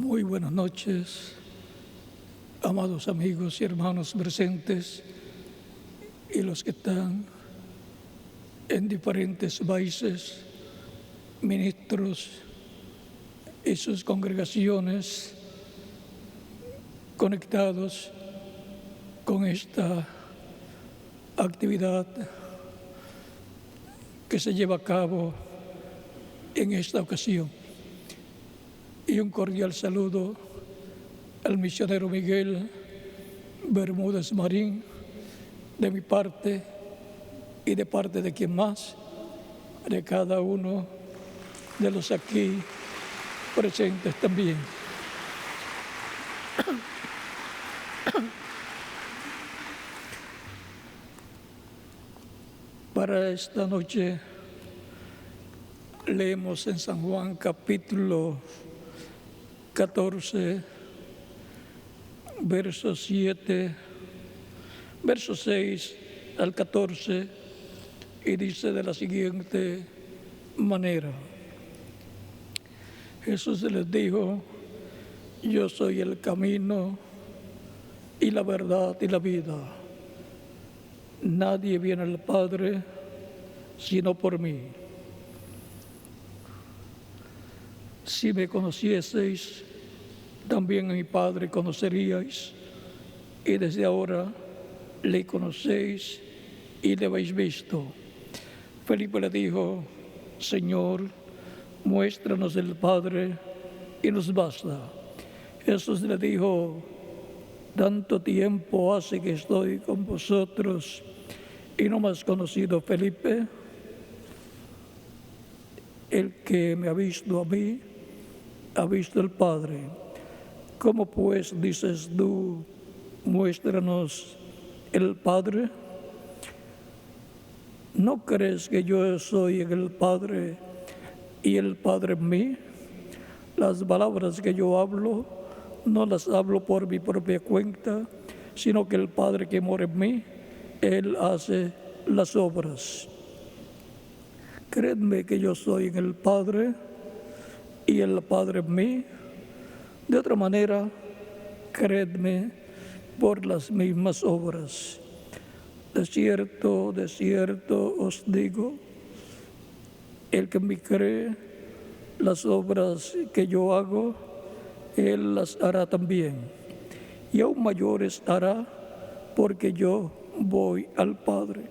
Muy buenas noches, amados amigos y hermanos presentes y los que están en diferentes países, ministros y sus congregaciones conectados con esta actividad que se lleva a cabo en esta ocasión. Y un cordial saludo al misionero Miguel Bermúdez Marín, de mi parte y de parte de quien más, de cada uno de los aquí presentes también. Para esta noche leemos en San Juan capítulo 14, versos 6 al 14, y dice de la siguiente manera: Jesús les dijo: yo soy el camino y la verdad y la vida. Nadie viene al Padre sino por mí. Si me conocieseis, también a mi Padre conoceríais, y desde ahora le conocéis y le habéis visto. Felipe le dijo: Señor, muéstranos el Padre y nos basta. Jesús le dijo: tanto tiempo hace que estoy con vosotros y no me has conocido, Felipe. El que me ha visto a mí, ha visto al Padre. ¿Cómo pues dices tú, muéstranos el Padre? ¿No crees que yo soy en el Padre y el Padre en mí? Las palabras que yo hablo, no las hablo por mi propia cuenta, sino que el Padre que mora en mí, Él hace las obras. Creedme que yo soy en el Padre y el Padre en mí. De otra manera, creedme por las mismas obras. De cierto os digo, el que me cree, las obras que yo hago, Él las hará también. Y aún mayores hará, porque yo voy al Padre.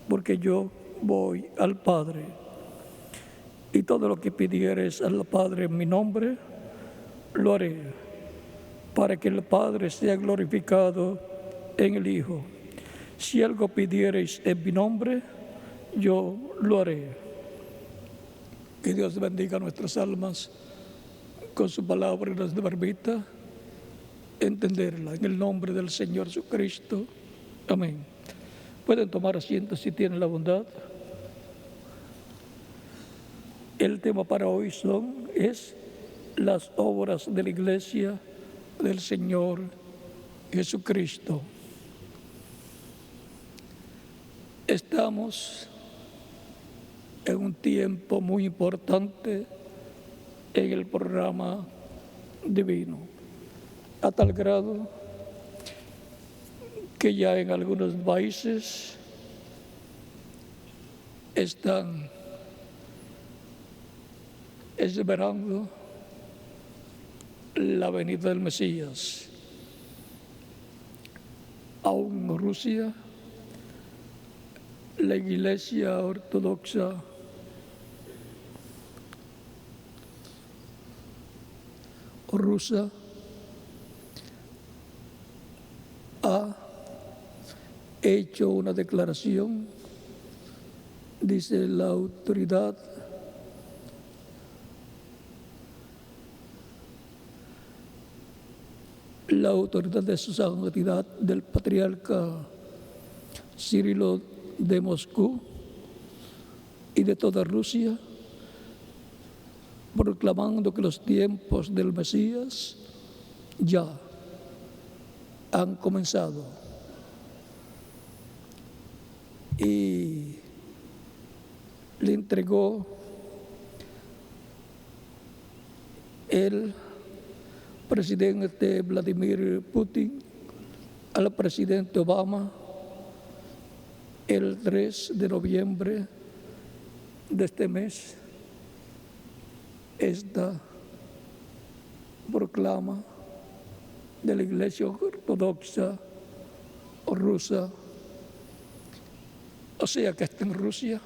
Porque yo voy al Padre. Y todo lo que pidieres al Padre en mi nombre, lo haré, para que el Padre sea glorificado en el Hijo. Si algo pidiereis en mi nombre, yo lo haré. Que Dios bendiga nuestras almas con su palabra y nos permita entenderla. En el nombre del Señor Jesucristo. Amén. Pueden tomar asiento si tienen la bondad. El tema para hoy es las obras de la Iglesia del Señor Jesucristo. Estamos en un tiempo muy importante en el programa divino, a tal grado que ya en algunos países están esperando la venida del Mesías. Aún en Rusia, la Iglesia Ortodoxa rusa ha hecho una declaración. Dice la autoridad de su santidad del patriarca Cirilo de Moscú y de toda Rusia, proclamando que los tiempos del Mesías ya han comenzado. Y le entregó él presidente Vladimir Putin, al presidente Obama, el 3 de noviembre de este mes, esta proclama de la Iglesia Ortodoxa rusa, o sea que está en Rusia,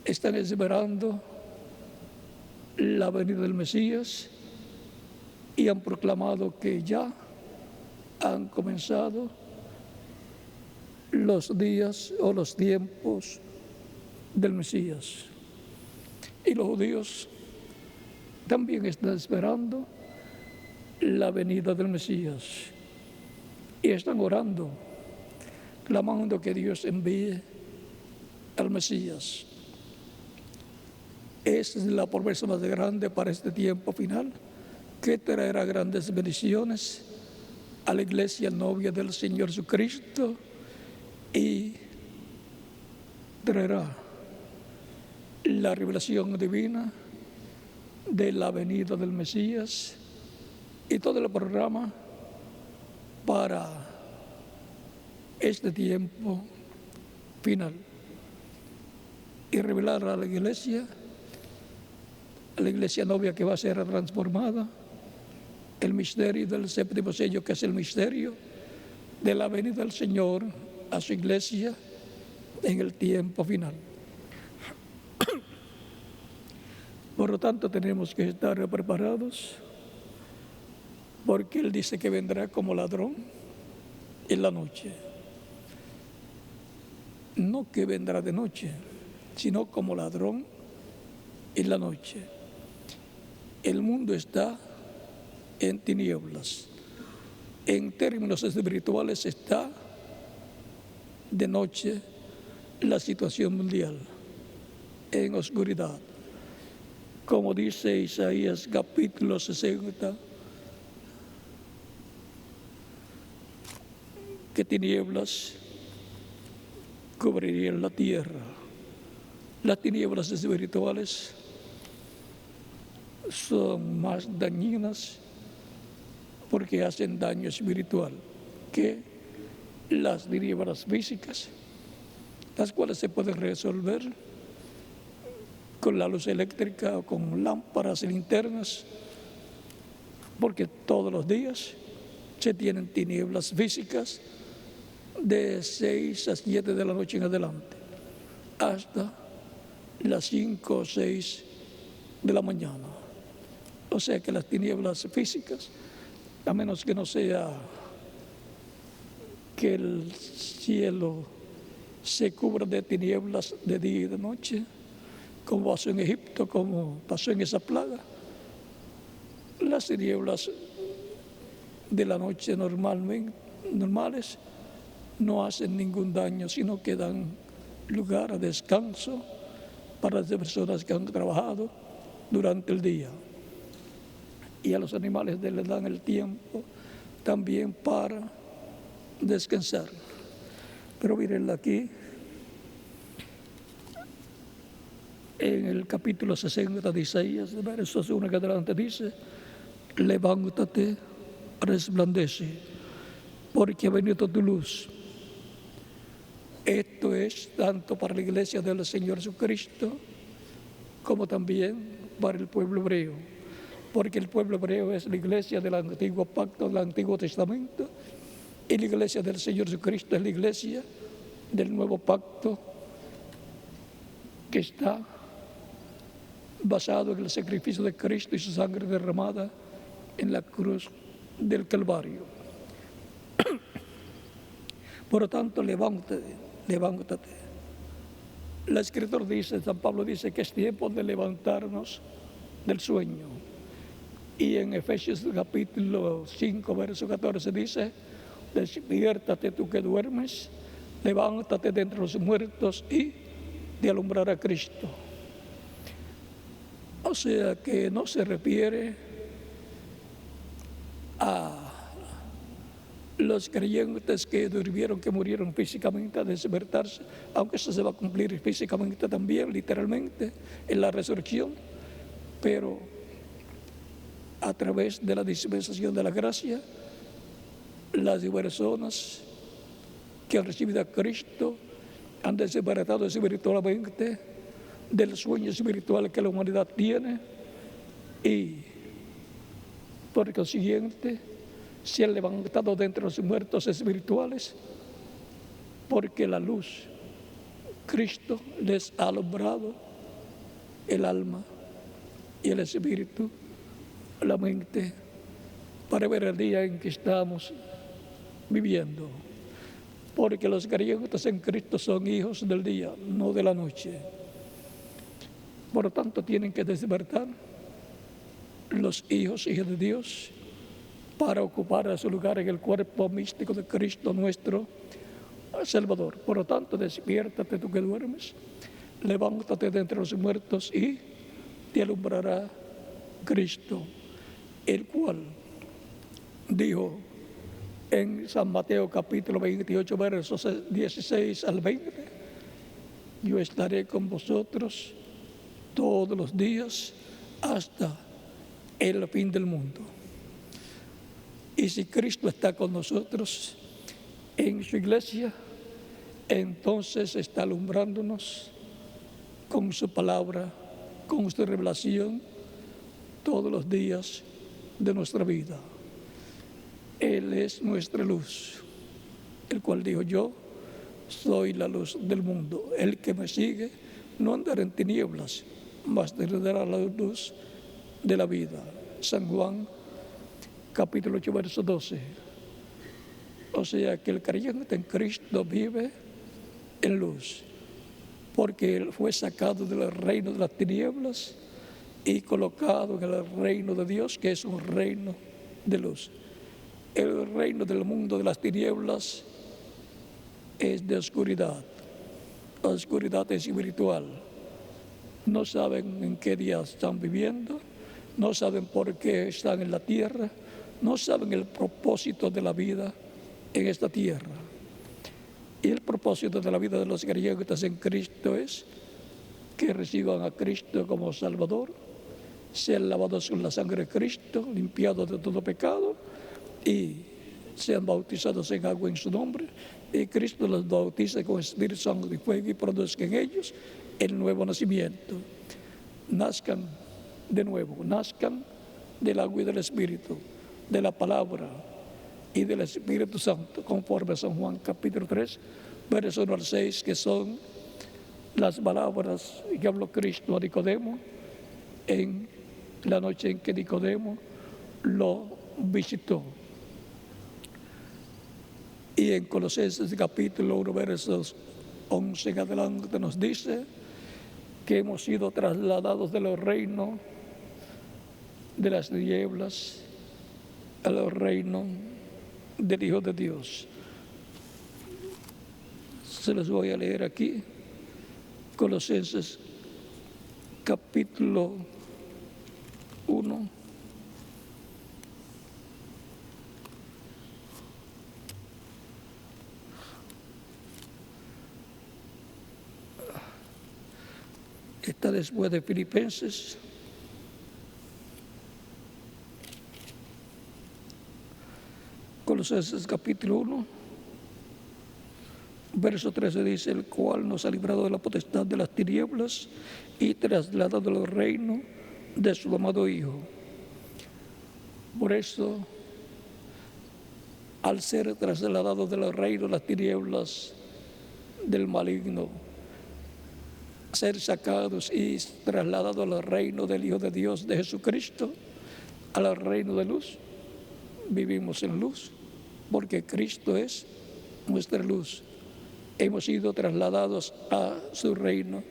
están esperando la venida del Mesías y han proclamado que ya han comenzado los días o los tiempos del Mesías. Y los judíos también están esperando la venida del Mesías y están orando, clamando que Dios envíe al Mesías. Esa es la promesa más grande para este tiempo final, que traerá grandes bendiciones a la iglesia novia del Señor Jesucristo y traerá la revelación divina de la venida del Mesías y todo el programa para este tiempo final y revelar a la iglesia novia que va a ser transformada, el misterio del séptimo sello, que es el misterio de la venida del Señor a su iglesia en el tiempo final. Por lo tanto, tenemos que estar preparados, porque Él dice que vendrá como ladrón en la noche. No que vendrá de noche, sino como ladrón en la noche. El mundo está en tinieblas. En términos espirituales está de noche la situación mundial, en oscuridad. Como dice Isaías capítulo 60, que tinieblas cubrirían la tierra. Las tinieblas espirituales son más dañinas porque hacen daño espiritual que las tinieblas físicas, las cuales se pueden resolver con la luz eléctrica o con lámparas y linternas, porque todos los días se tienen tinieblas físicas de 6 a 7 de la noche en adelante, hasta las 5 o 6 de la mañana. O sea que las tinieblas físicas, a menos que no sea que el cielo se cubra de tinieblas de día y de noche, como pasó en Egipto, como pasó en esa plaga, las tinieblas de la noche normales no hacen ningún daño, sino que dan lugar a descanso para las personas que han trabajado durante el día. Y a los animales les dan el tiempo también para descansar. Pero miren aquí, en el capítulo 60 de Isaías, versos 1 que adelante dice: levántate, resplandece, porque ha venido tu luz. Esto es tanto para la iglesia del Señor Jesucristo como también para el pueblo hebreo, porque el pueblo hebreo es la iglesia del antiguo pacto, del Antiguo Testamento, y la iglesia del Señor Jesucristo es la iglesia del nuevo pacto, que está basado en el sacrificio de Cristo y su sangre derramada en la cruz del Calvario. Por lo tanto, levántate. La Escritura dice, San Pablo dice, que es tiempo de levantarnos del sueño. Y en Efesios capítulo 5, verso 14 dice: despiértate tú que duermes, levántate de entre los muertos y te alumbrará Cristo. O sea que no se refiere a los creyentes que durmieron, que murieron físicamente, a despertarse, aunque eso se va a cumplir físicamente también, literalmente, en la resurrección, pero a través de la dispensación de la gracia, las personas que han recibido a Cristo han desbaratado espiritualmente del sueño espiritual que la humanidad tiene y por consiguiente se han levantado de entre los muertos espirituales porque la luz, Cristo, les ha alumbrado el alma y el espíritu, la mente, para ver el día en que estamos viviendo. Porque los creyentes en Cristo son hijos del día, no de la noche. Por lo tanto, tienen que despertar los hijos de Dios para ocupar su lugar en el cuerpo místico de Cristo nuestro Salvador. Por lo tanto, despiértate tú que duermes, levántate de entre los muertos y te alumbrará Cristo, el cual dijo en San Mateo capítulo 28, versos 16 al 20, yo estaré con vosotros todos los días hasta el fin del mundo. Y si Cristo está con nosotros en su iglesia, entonces está alumbrándonos con su palabra, con su revelación, todos los días de nuestra vida. Él es nuestra luz, el cual dijo: yo soy la luz del mundo. El que me sigue no andará en tinieblas, mas tendrá la luz de la vida. San Juan, capítulo 8, verso 12. O sea que el creyente en Cristo vive en luz, porque Él fue sacado del reino de las tinieblas y colocado en el reino de Dios, que es un reino de luz. El reino del mundo de las tinieblas es de oscuridad. La oscuridad espiritual. No saben en qué día están viviendo, no saben por qué están en la tierra, no saben el propósito de la vida en esta tierra. Y el propósito de la vida de los creyentes en Cristo es que reciban a Cristo como Salvador, sean lavados con la sangre de Cristo, limpiados de todo pecado y sean bautizados en agua en su nombre, y Cristo los bautiza con Espíritu Santo y fuego y produzca en ellos el nuevo nacimiento. Nazcan de nuevo, nazcan del agua y del Espíritu, de la palabra y del Espíritu Santo, conforme a San Juan capítulo 3, versos 1 al 6, que son las palabras que habló Cristo a Nicodemo en la noche en que Nicodemo lo visitó. Y en Colosenses capítulo 1, versos 11 en adelante nos dice que hemos sido trasladados de los reinos de las tinieblas a los reinos del Hijo de Dios. Se los voy a leer aquí. Colosenses capítulo 1. Está después de Filipenses. Colosenses capítulo 1, verso 13 dice: el cual nos ha librado de la potestad de las tinieblas y trasladado al reino de su amado Hijo. Por eso, al ser trasladado del reino de las tinieblas del maligno, ser sacados y trasladados al reino del Hijo de Dios, de Jesucristo, al reino de luz, vivimos en luz, porque Cristo es nuestra luz. Hemos sido trasladados a su reino,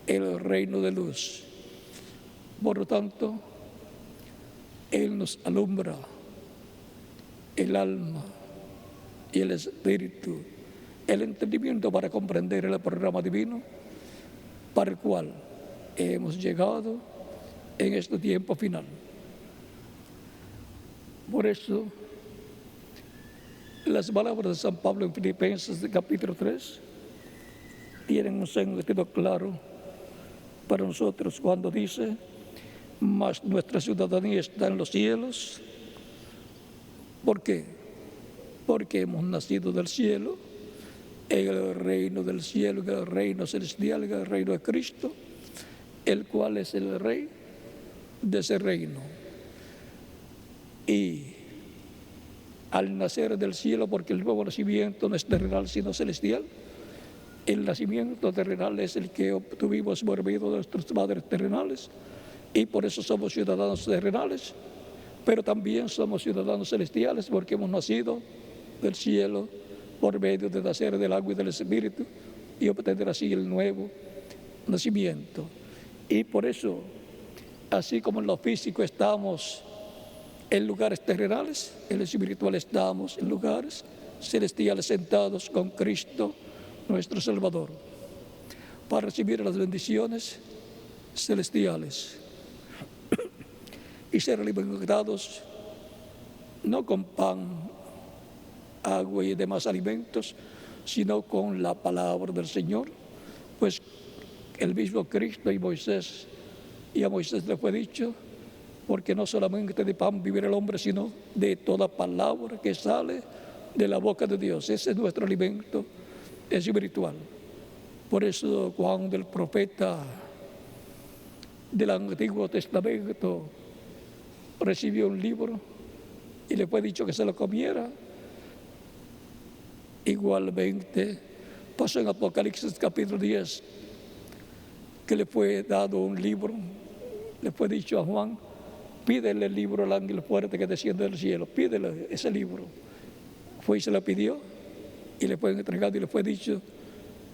el reino de luz. Por lo tanto, Él nos alumbra el alma y el espíritu, el entendimiento para comprender el programa divino para el cual hemos llegado en este tiempo final. Por eso, las palabras de San Pablo en Filipenses capítulo 3 tienen un sentido claro para nosotros cuando dice: mas nuestra ciudadanía está en los cielos. ¿Por qué? Porque hemos nacido del cielo, en el reino del cielo, en el reino celestial, en el reino de Cristo, el cual es el rey de ese reino. Y al nacer del cielo, porque el nuevo nacimiento no es terrenal sino celestial, el nacimiento terrenal es el que obtuvimos por medio de nuestros padres terrenales, y por eso somos ciudadanos terrenales, pero también somos ciudadanos celestiales porque hemos nacido del cielo por medio de nacer del agua y del Espíritu y obtener así el nuevo nacimiento. Y por eso, así como en lo físico estamos en lugares terrenales, en lo espiritual estamos en lugares celestiales sentados con Cristo nuestro Salvador para recibir las bendiciones celestiales y ser alimentados no con pan, agua y demás alimentos, sino con la palabra del Señor, pues el mismo Cristo y a Moisés le fue dicho, porque no solamente de pan vivirá el hombre, sino de toda palabra que sale de la boca de Dios. Ese es nuestro alimento espiritual. Por eso cuando el profeta del Antiguo Testamento recibió un libro y le fue dicho que se lo comiera, igualmente pasó en Apocalipsis capítulo 10, que le fue dado un libro, le fue dicho a Juan, pídele el libro al ángel fuerte que desciende del cielo, pídele ese libro. Fue y se lo pidió y le fue entregado y le fue dicho,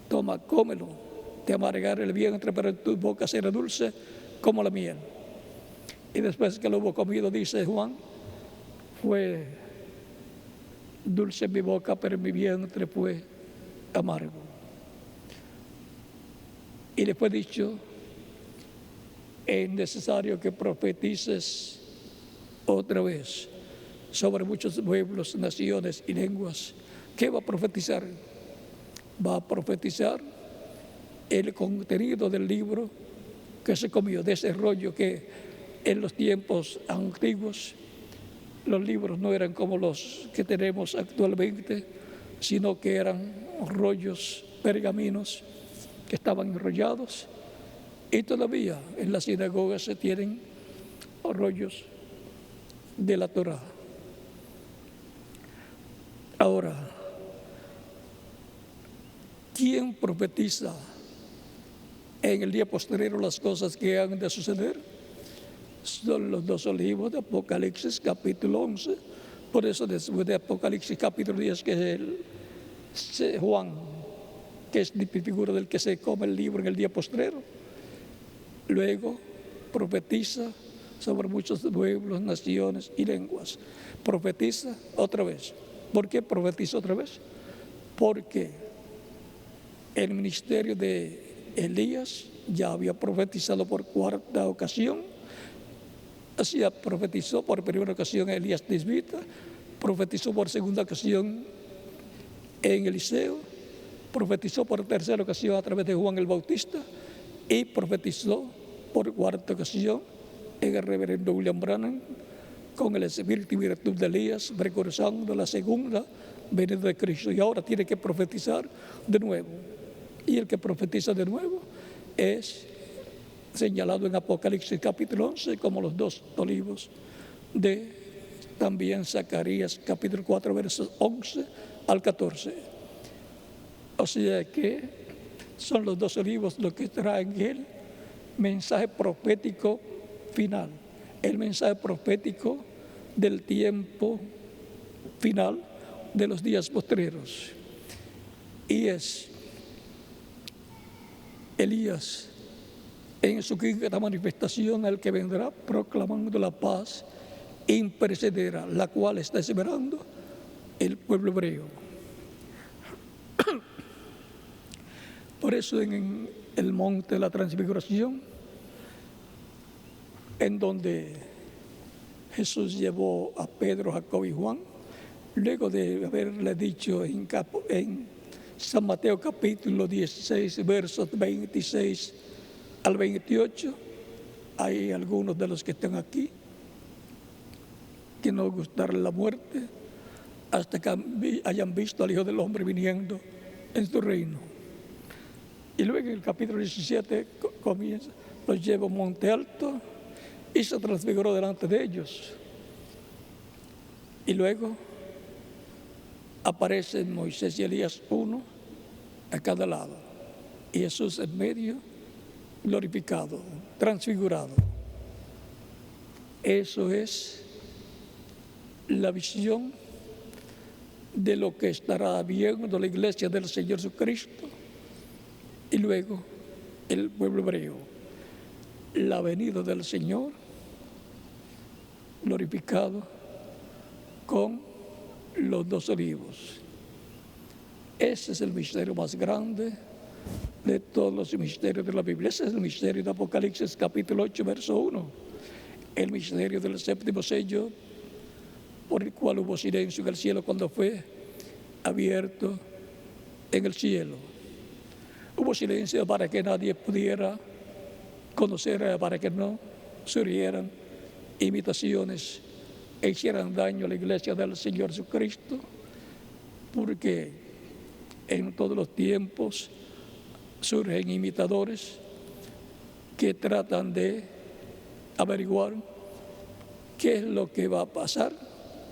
toma, cómelo, te amargará el vientre, pero en tu boca será dulce como la miel. Y después que lo hubo comido, dice Juan, fue dulce en mi boca, pero en mi vientre fue amargo. Y le fue dicho, es necesario que profetices otra vez sobre muchos pueblos, naciones y lenguas. ¿Qué va a profetizar? Va a profetizar el contenido del libro que se comió, de ese rollo que en los tiempos antiguos los libros no eran como los que tenemos actualmente, sino que eran rollos, pergaminos que estaban enrollados, y todavía en las sinagogas se tienen rollos de la Torá. Ahora, ¿quién profetiza en el día postrero las cosas que han de suceder? Son los dos libros de Apocalipsis capítulo 11. Por eso después de Apocalipsis capítulo 10, que es Juan, que es la figura del que se come el libro en el día postrero, luego profetiza sobre muchos pueblos, naciones y lenguas. Profetiza otra vez. ¿Por qué profetiza otra vez? Porque el ministerio de Elías ya había profetizado por cuarta ocasión. Así profetizó por primera ocasión Elías Tisbita, profetizó por segunda ocasión en Eliseo, profetizó por tercera ocasión a través de Juan el Bautista y profetizó por cuarta ocasión en el reverendo William Branham con el espíritu y virtud de Elías, precursando la segunda venida de Cristo. Y ahora tiene que profetizar de nuevo. Y el que profetiza de nuevo es señalado en Apocalipsis capítulo 11 como los dos olivos de también Zacarías capítulo 4 versos 11 al 14. O sea que son los dos olivos los que traen el mensaje profético final, el mensaje profético del tiempo final de los días postreros. Y es Elías en su quinta manifestación, el que vendrá proclamando la paz imperecedera, la cual está esperando el pueblo hebreo. Por eso en el monte de la transfiguración, en donde Jesús llevó a Pedro, Jacob y Juan, luego de haberle dicho en San Mateo capítulo 16, versos 26 al 28, hay algunos de los que están aquí que no gustarán la muerte hasta que hayan visto al Hijo del Hombre viniendo en su reino. Y luego en el capítulo 17 comienza, los lleva a un monte alto y se transfiguró delante de ellos. Y luego aparecen Moisés y Elías, uno a cada lado, y Jesús en medio, glorificado, transfigurado. Eso es la visión de lo que estará viendo la iglesia del Señor Jesucristo y luego el pueblo hebreo. La venida del Señor glorificado con los dos olivos. Ese es el misterio más grande de todos los misterios de la Biblia. Ese es el misterio de Apocalipsis capítulo 8, verso 1. El misterio del séptimo sello, por el cual hubo silencio en el cielo cuando fue abierto en el cielo. Hubo silencio para que nadie pudiera conocer, para que no surgieran imitaciones e hicieran daño a la iglesia del Señor Jesucristo, porque en todos los tiempos surgen imitadores que tratan de averiguar qué es lo que va a pasar,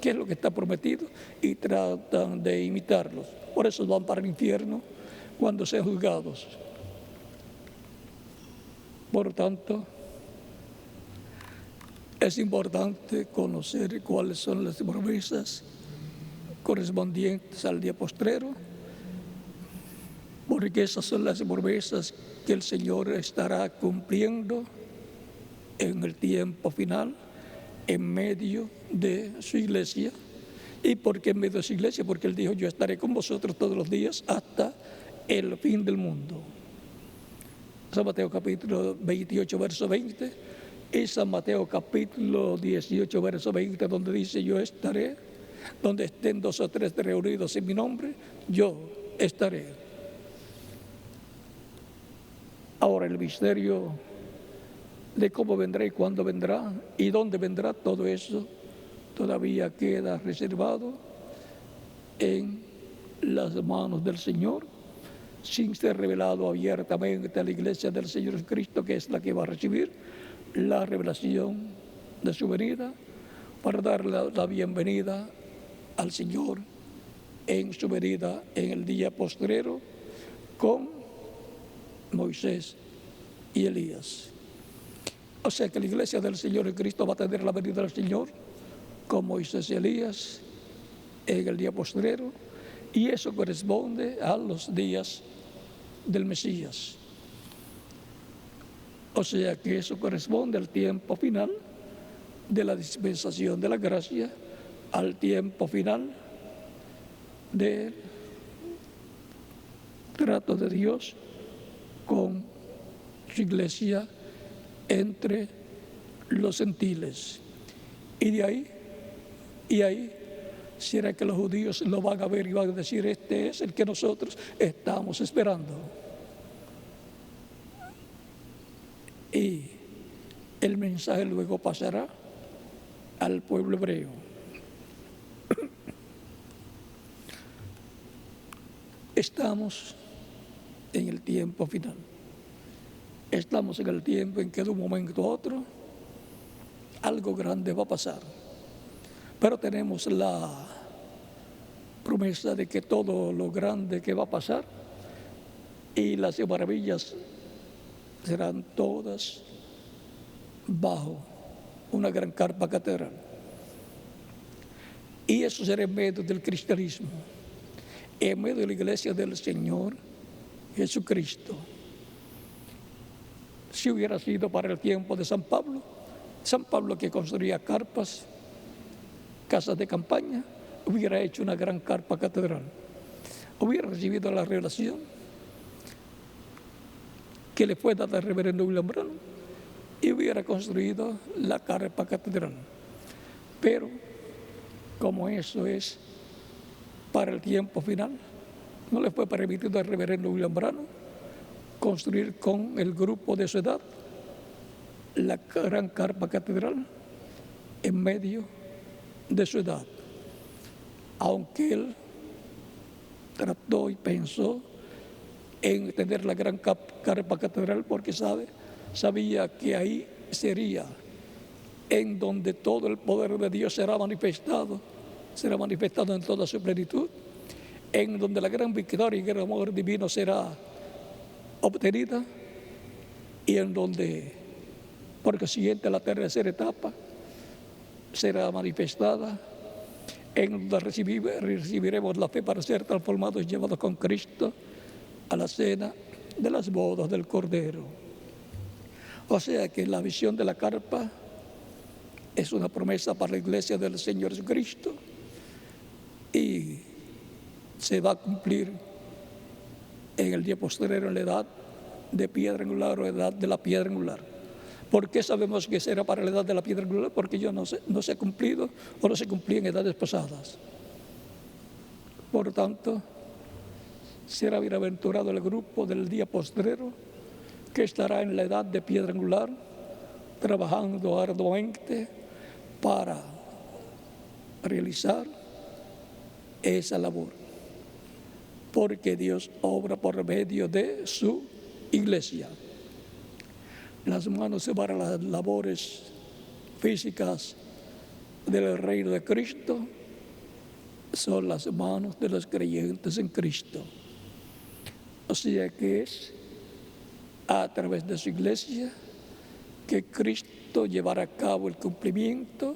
qué es lo que está prometido, y tratan de imitarlos. Por eso van para el infierno cuando sean juzgados. Por tanto, es importante conocer cuáles son las promesas correspondientes al día postrero, porque esas son las promesas que el Señor estará cumpliendo en el tiempo final, en medio de su iglesia. ¿Y por qué en medio de su iglesia? Porque Él dijo: yo estaré con vosotros todos los días hasta el fin del mundo. San Mateo capítulo 28, verso 20, y San Mateo capítulo 18, verso 20, donde dice: yo estaré, donde estén 2 o 3 reunidos en mi nombre, yo estaré. Ahora, el misterio de cómo vendrá y cuándo vendrá y dónde vendrá, todo eso todavía queda reservado en las manos del Señor, sin ser revelado abiertamente a la iglesia del Señor Jesucristo, que es la que va a recibir la revelación de su venida, para dar la bienvenida al Señor en su venida en el día postrero con Moisés y Elías. O sea que la iglesia del Señor Jesucristo va a tener la venida del Señor con Moisés y Elías en el día postrero, y eso corresponde a los días del Mesías. O sea que eso corresponde al tiempo final de la dispensación de la gracia, al tiempo final del trato de Dios con su iglesia entre los gentiles. Y de ahí, será que los judíos lo van a ver y van a decir: este es el que nosotros estamos esperando. Y el mensaje luego pasará al pueblo hebreo. Estamos en el tiempo final. Estamos en el tiempo en que de un momento a otro algo grande va a pasar. Pero tenemos la promesa de que todo lo grande que va a pasar y las maravillas serán todas bajo una gran carpa catedral. Y eso será en medio del cristianismo, en medio de la iglesia del Señor Jesucristo. Si hubiera sido para el tiempo de San Pablo que construía carpas, casas de campaña, hubiera hecho una gran carpa catedral. Hubiera recibido la revelación que le fue dada al reverendo William Branham y hubiera construido la carpa catedral. Pero como eso es para el tiempo final, no le fue permitido al reverendo William Branham construir con el grupo de su edad la gran carpa catedral en medio de su edad. Aunque él trató y pensó en tener la gran carpa catedral porque sabía que ahí sería en donde todo el poder de Dios será manifestado en toda su plenitud, en donde la gran victoria y el amor divino será obtenida, y en donde, por consiguiente, la tercera etapa será manifestada, en donde recibiremos la fe para ser transformados y llevados con Cristo a la cena de las bodas del Cordero. O sea que la visión de la carpa es una promesa para la iglesia del Señor Jesucristo y se va a cumplir en el día posterior, en la edad de piedra angular o edad de la piedra angular. ¿Por qué sabemos que será para la edad de la piedra angular? Porque no se ha cumplido o no se cumplía en edades pasadas. Por tanto, será bienaventurado el grupo del día postrero que estará en la edad de piedra angular, trabajando arduamente para realizar esa labor, porque Dios obra por medio de su iglesia. Las manos para las labores físicas del reino de Cristo son las manos de los creyentes en Cristo. O sea que es a través de su iglesia que Cristo llevará a cabo el cumplimiento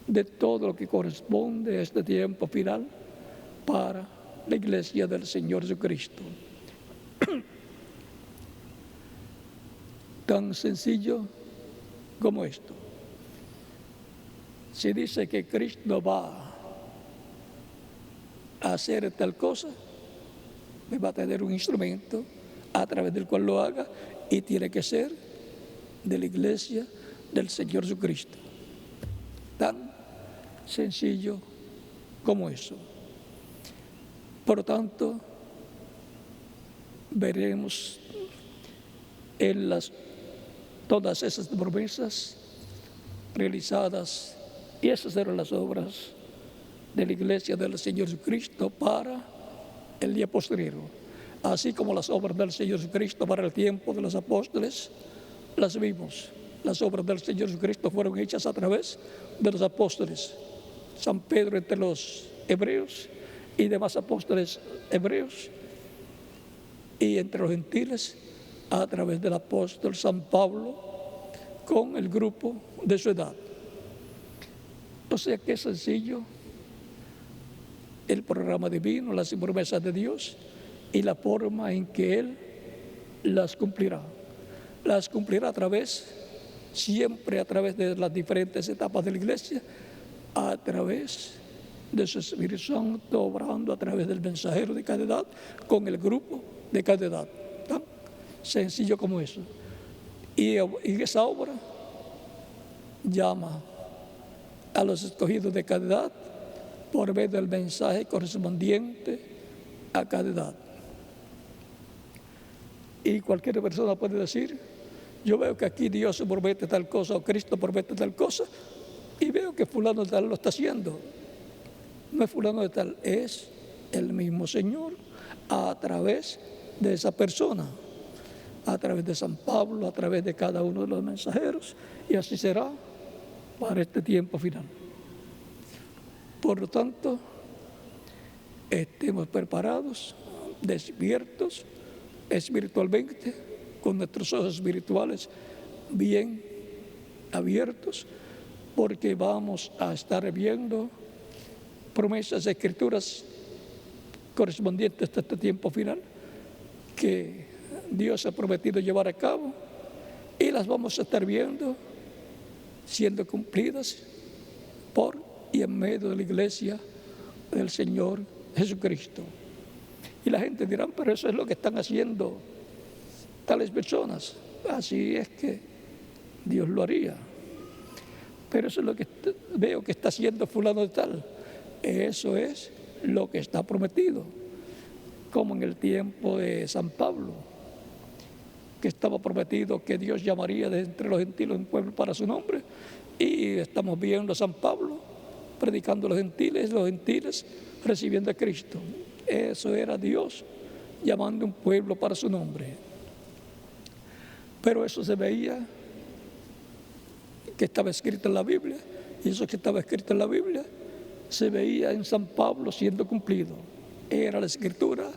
de todo lo que corresponde a este tiempo final para la iglesia del Señor Jesucristo. Tan sencillo como esto. Se dice que Cristo va a hacer tal cosa, va a tener un instrumento a través del cual lo haga, y tiene que ser de la iglesia del Señor Jesucristo. Tan sencillo como eso. Por lo tanto, veremos en todas esas promesas realizadas, y esas eran las obras de la iglesia del Señor Jesucristo para el día posterior. Así como las obras del Señor Jesucristo para el tiempo de los apóstoles, las vimos. Las obras del Señor Jesucristo fueron hechas a través de los apóstoles. San Pedro entre los hebreos y demás apóstoles hebreos, y entre los gentiles a través del apóstol San Pablo con el grupo de su edad. O sea que es sencillo el programa divino, las promesas de Dios y la forma en que Él las cumplirá. Las cumplirá siempre a través de las diferentes etapas de la iglesia, a través de su Espíritu Santo, obrando a través del mensajero de cada edad, con el grupo de cada edad. Tan sencillo como eso. Y esa obra llama a los escogidos de cada edad por medio del mensaje correspondiente a cada edad. Y cualquier persona puede decir: yo veo que aquí Dios promete tal cosa o Cristo promete tal cosa, y veo que fulano de tal lo está haciendo. No es fulano de tal, es el mismo Señor a través de esa persona, a través de San Pablo, a través de cada uno de los mensajeros, y así será para este tiempo final. Por lo tanto, estemos preparados, despiertos espiritualmente, con nuestros ojos espirituales bien abiertos, porque vamos a estar viendo promesas de escrituras correspondientes a este tiempo final que Dios ha prometido llevar a cabo, y las vamos a estar viendo siendo cumplidas por y en medio de la iglesia del Señor Jesucristo. Y la gente dirá: pero eso es lo que están haciendo tales personas. Así es que Dios lo haría. Pero eso es lo que veo que está haciendo fulano de tal. Eso es lo que está prometido, como en el tiempo de San Pablo. que estaba prometido que Dios llamaría de entre los gentiles un pueblo para su nombre. Y estamos viendo a San Pablo predicando a los gentiles recibiendo a Cristo. Eso era Dios llamando un pueblo para su nombre. Pero eso se veía que estaba escrito en la Biblia, y eso que estaba escrito en la Biblia se veía en San Pablo siendo cumplido. Era la Escritura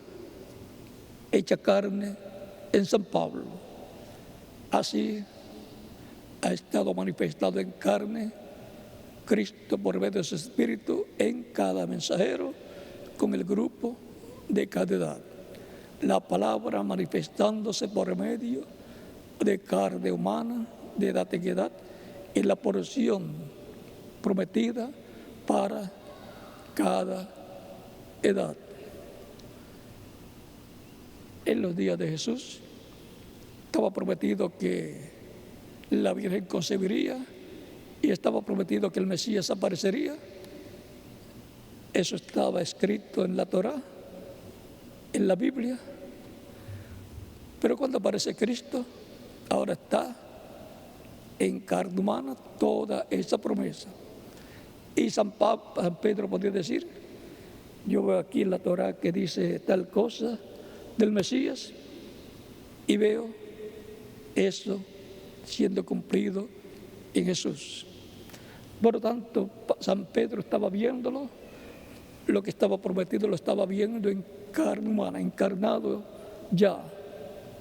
hecha carne en San Pablo. Así ha estado manifestado en carne Cristo por medio de su Espíritu en cada mensajero con el grupo de cada edad. La palabra manifestándose por medio de carne humana, de edad en edad, en la porción prometida para cada edad. En los días de Jesús estaba prometido que la Virgen concebiría y estaba prometido que el Mesías aparecería. Eso estaba escrito en la Torá, en la Biblia. Pero cuando aparece Cristo, ahora está en carne humana toda esa promesa. Y San Pedro podría decir, yo veo aquí en la Torá que dice tal cosa del Mesías y veo eso siendo cumplido en Jesús. Por lo tanto, San Pedro estaba viéndolo, lo que estaba prometido lo estaba viendo en carne humana, encarnado ya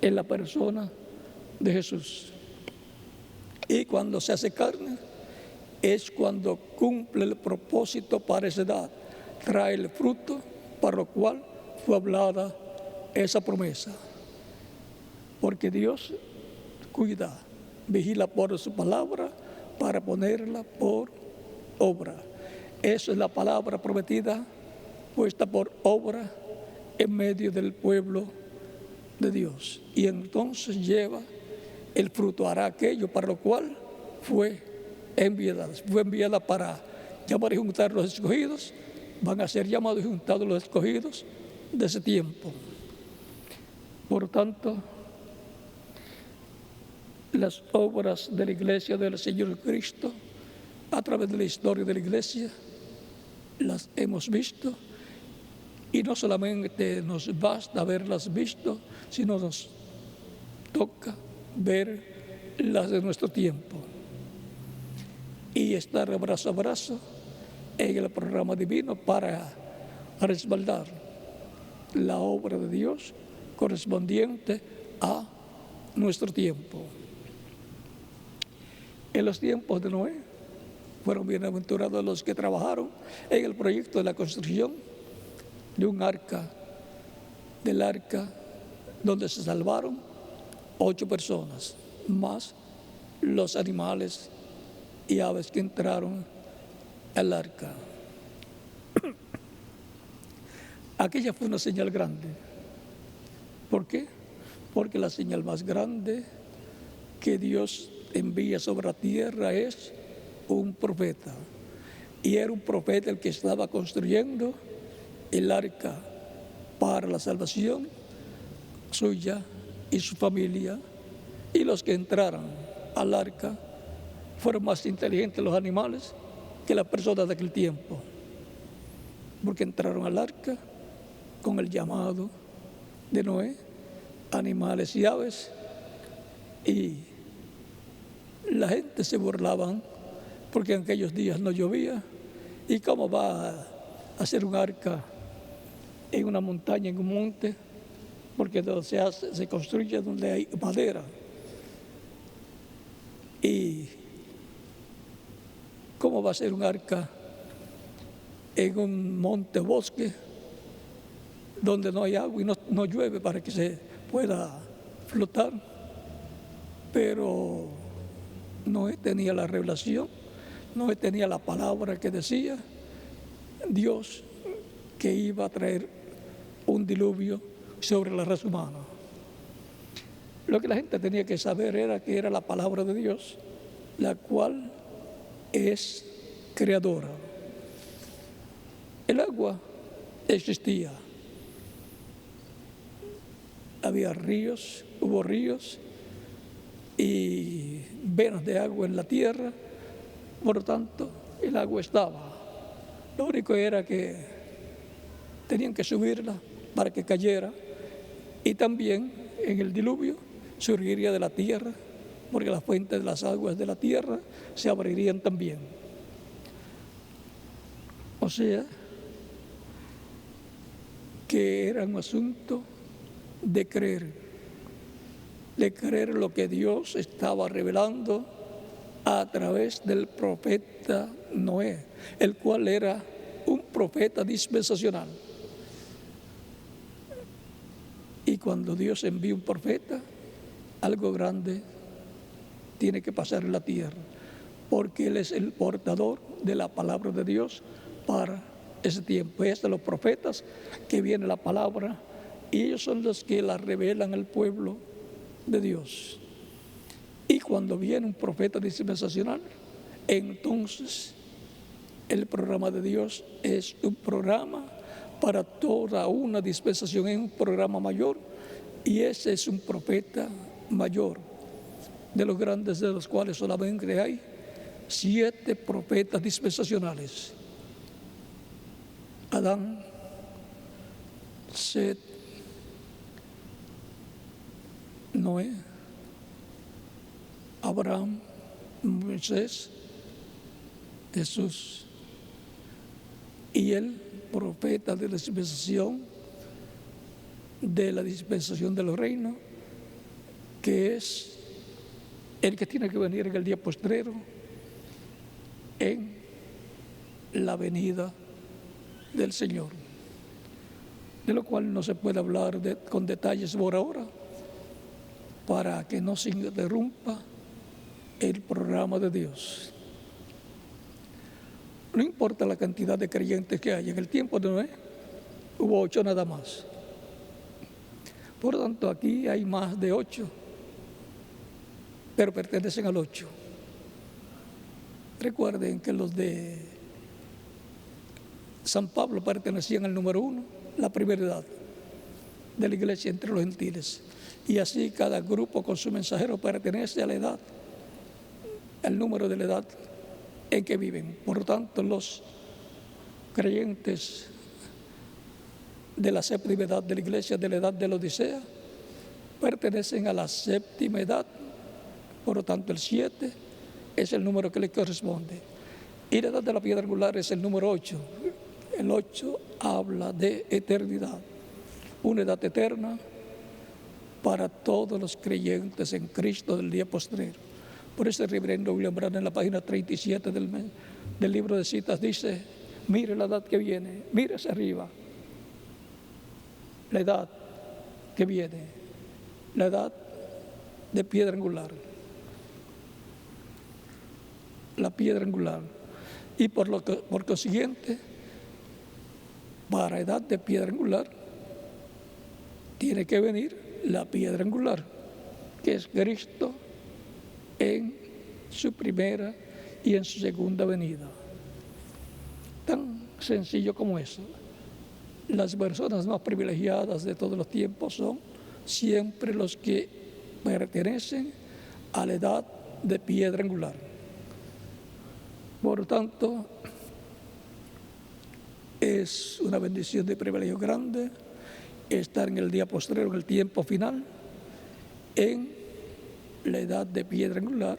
en la persona de Jesús. Y cuando se hace carne, es cuando cumple el propósito para esa edad, trae el fruto para lo cual fue hablada esa promesa. Porque Dios cuida, vigila por su palabra para ponerla por obra. Eso es la palabra prometida, puesta por obra en medio del pueblo de Dios. Y entonces lleva el fruto, hará aquello para lo cual fue enviada para llamar y juntar los escogidos. Van a ser llamados y juntados los escogidos de ese tiempo. Por tanto, las obras de la Iglesia del Señor Cristo, a través de la historia de la Iglesia, las hemos visto, y no solamente nos basta haberlas visto, sino nos toca ver las de nuestro tiempo y estar brazo a brazo en el programa divino para respaldar la obra de Dios correspondiente a nuestro tiempo. En los tiempos de Noé fueron bienaventurados los que trabajaron en el proyecto de la construcción de un arca, del arca donde se salvaron 8 personas, más los animales y aves que entraron al arca. Aquella fue una señal grande. ¿Por qué? Porque la señal más grande que Dios envía sobre la tierra es un profeta. Y era un profeta el que estaba construyendo el arca para la salvación suya y su familia. Y los que entraron al arca fueron más inteligentes los animales que las personas de aquel tiempo, porque entraron al arca con el llamado de Noé, animales y aves, y la gente se burlaban porque en aquellos días no llovía. ¿Y cómo va a hacer un arca en una montaña, en un monte? Porque se construye donde hay madera. ¿Y cómo va a ser un arca en un monte, bosque, donde no hay agua y no llueve para que se pueda flotar? Pero Noé tenía la revelación, Noé tenía la palabra que decía Dios que iba a traer un diluvio sobre la raza humana. Lo que la gente tenía que saber era que era la palabra de Dios, la cual es creadora. El agua existía. Había ríos, hubo ríos y venas de agua en la tierra. Por lo tanto, el agua estaba. Lo único era que tenían que subirla para que cayera. Y también en el diluvio surgiría de la tierra, porque las fuentes de las aguas de la tierra se abrirían también. O sea, que era un asunto de creer lo que Dios estaba revelando a través del profeta Noé, el cual era un profeta dispensacional. Y cuando Dios envía un profeta, algo grande tiene que pasar en la tierra, porque Él es el portador de la palabra de Dios para ese tiempo. Es de los profetas que viene la palabra y ellos son los que la revelan al pueblo de Dios. Y cuando viene un profeta dispensacional, entonces el programa de Dios es un programa para toda una dispensación, es un programa mayor, y ese es un profeta mayor, de los grandes, de los cuales solamente hay 7 profetas dispensacionales: Adán, Set, Noé, Abraham, Moisés, Jesús, y el profeta de la dispensación de los reinos, que es el que tiene que venir en el día postrero, en la venida del Señor, de lo cual no se puede hablar con detalles por ahora, para que no se interrumpa el programa de Dios. No importa la cantidad de creyentes que hay. En el tiempo de Noé hubo 8 nada más. Por lo tanto, aquí hay más de 8, pero pertenecen al 8. Recuerden que los de San Pablo pertenecían al número 1, la primera edad de la iglesia entre los gentiles. Y así cada grupo con su mensajero pertenece a la edad, al número de la edad en que viven. Por lo tanto, los creyentes de la séptima edad de la iglesia, de la edad de la Odisea, pertenecen a la séptima edad. Por lo tanto, el 7 es el número que le corresponde. Y la edad de la piedra angular es el número 8. El 8 habla de eternidad, una edad eterna para todos los creyentes en Cristo del día postrero. Por eso el reverendo William Branham en la página 37 del libro de citas dice: mire la edad que viene, mire hacia arriba, la edad que viene, la edad de piedra angular, la piedra angular. Y por consiguiente, para edad de piedra angular, tiene que venir la piedra angular, que es Cristo en su primera y en su segunda venida. Tan sencillo como eso. Las personas más privilegiadas de todos los tiempos son siempre los que pertenecen a la edad de piedra angular. Por lo tanto, es una bendición de privilegio grande estar en el día postrero, en el tiempo final, en la edad de piedra angular,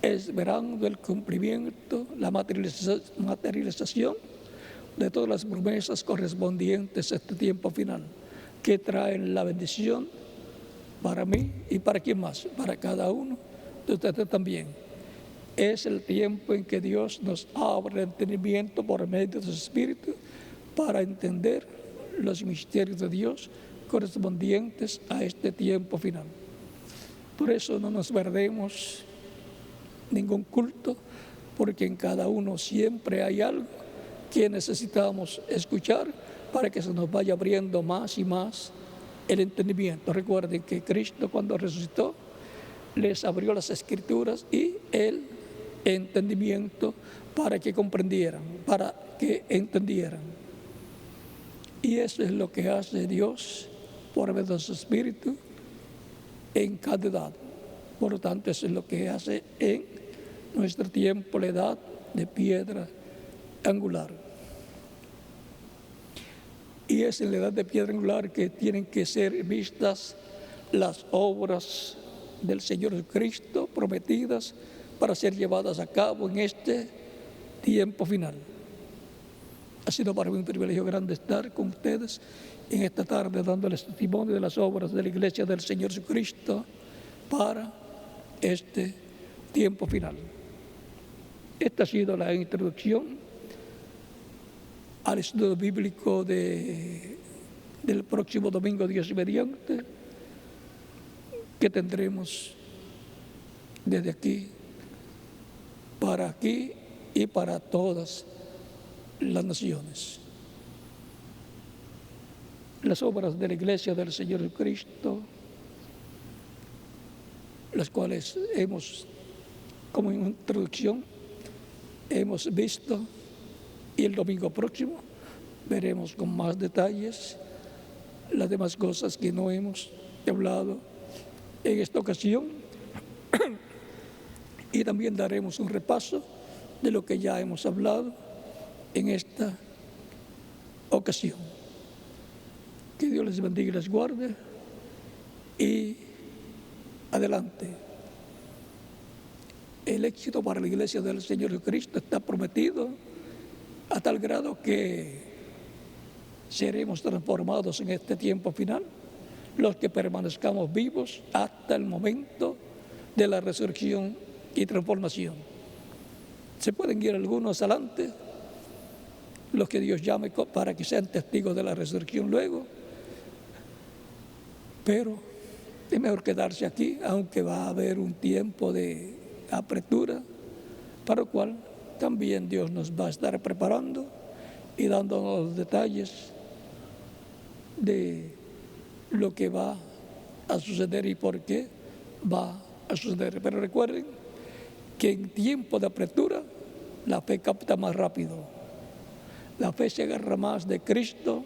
esperando el cumplimiento, la materialización de todas las promesas correspondientes a este tiempo final, que traen la bendición para mí y para quien más, para cada uno de ustedes también. Es el tiempo en que Dios nos abre el entendimiento por medio de su Espíritu para entender los misterios de Dios correspondientes a este tiempo final. Por eso no nos perdemos ningún culto, porque en cada uno siempre hay algo que necesitamos escuchar para que se nos vaya abriendo más y más el entendimiento. Recuerden que Cristo, cuando resucitó, les abrió las Escrituras y el entendimiento para que comprendieran, para que entendieran. Y eso es lo que hace Dios por medio de su Espíritu en cada edad. Por lo tanto, eso es lo que hace en nuestro tiempo la edad de piedra angular. Y es en la edad de piedra angular que tienen que ser vistas las obras del Señor Jesucristo prometidas para ser llevadas a cabo en este tiempo final. Ha sido para mí un privilegio grande estar con ustedes en esta tarde dándoles testimonio de las obras de la Iglesia del Señor Jesucristo para este tiempo final. Esta ha sido la introducción al estudio bíblico del próximo domingo, Dios mediante, que tendremos desde aquí y para todas las naciones. Las obras de la Iglesia del Señor Jesucristo, las cuales como introducción, hemos visto, y el domingo próximo veremos con más detalles las demás cosas que no hemos hablado en esta ocasión y también daremos un repaso de lo que ya hemos hablado en esta ocasión. Que Dios les bendiga y les guarde y adelante. El éxito para la Iglesia del Señor Jesucristo está prometido a tal grado que seremos transformados en este tiempo final, los que permanezcamos vivos hasta el momento de la resurrección y transformación. Se pueden ir algunos adelante, los que Dios llame para que sean testigos de la resurrección luego, pero es mejor quedarse aquí, aunque va a haber un tiempo de apertura, para lo cual también Dios nos va a estar preparando y dándonos los detalles de lo que va a suceder y por qué va a suceder. Pero recuerden que en tiempo de apertura la fe capta más rápido. La fe se agarra más de Cristo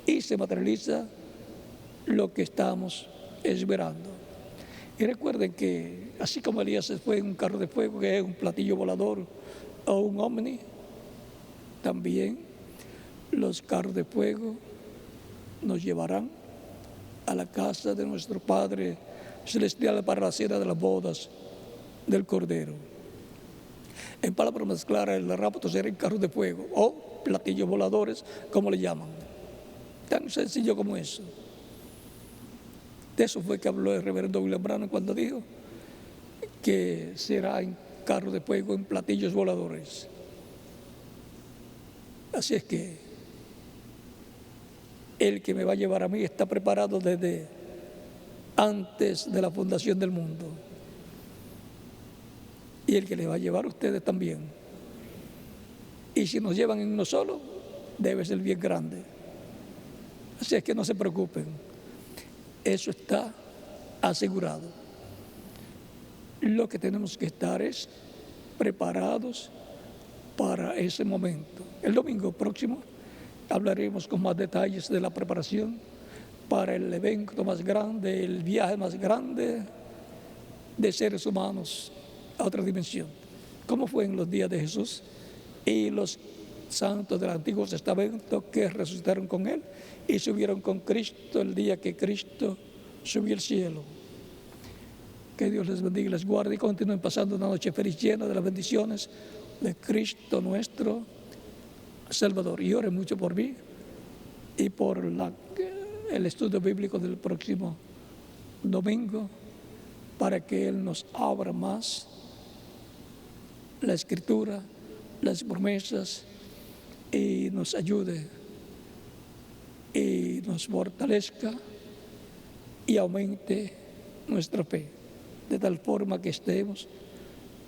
y se materializa lo que estamos esperando. Y recuerden que así como Elías se fue en un carro de fuego, que es un platillo volador o un ovni, también los carros de fuego nos llevarán a la casa de nuestro Padre Celestial para la cena de las bodas del Cordero. En palabras más claras, el rapto será en carros de fuego o platillos voladores, como le llaman. Tan sencillo como eso. De eso fue que habló el reverendo William Branham cuando dijo que será en carros de fuego, en platillos voladores. Así es que el que me va a llevar a mí está preparado desde antes de la fundación del mundo. Y el que le va a llevar a ustedes también. Y si nos llevan en uno solo, debe ser bien grande. Así es que no se preocupen. Eso está asegurado. Lo que tenemos que estar es preparados para ese momento. El domingo próximo hablaremos con más detalles de la preparación para el evento más grande, el viaje más grande de seres humanos a otra dimensión, como fue en los días de Jesús y los santos del Antiguo Testamento que resucitaron con Él y subieron con Cristo el día que Cristo subió al cielo. Que Dios les bendiga y les guarde y continúen pasando una noche feliz llena de las bendiciones de Cristo nuestro Salvador. Y oren mucho por mí y por el estudio bíblico del próximo domingo, para que Él nos abra más la Escritura, las promesas, y nos ayude y nos fortalezca y aumente nuestra fe, de tal forma que estemos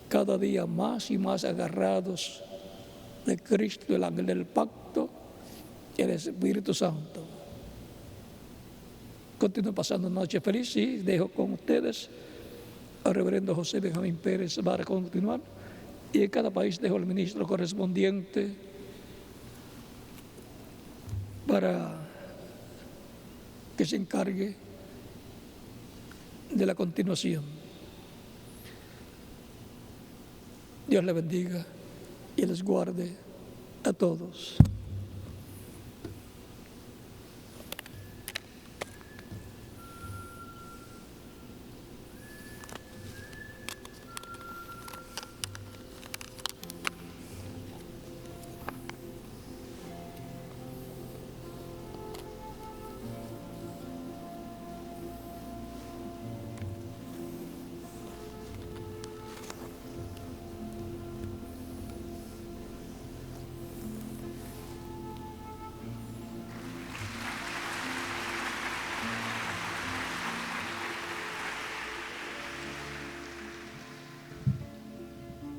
cada día más y más agarrados de Cristo, el ángel del pacto, y el Espíritu Santo. Continúo pasando una noche feliz y dejo con ustedes al reverendo José Benjamín Pérez para continuar, y en cada país dejo al ministro correspondiente para que se encargue de la continuación. Dios le bendiga y les guarde a todos.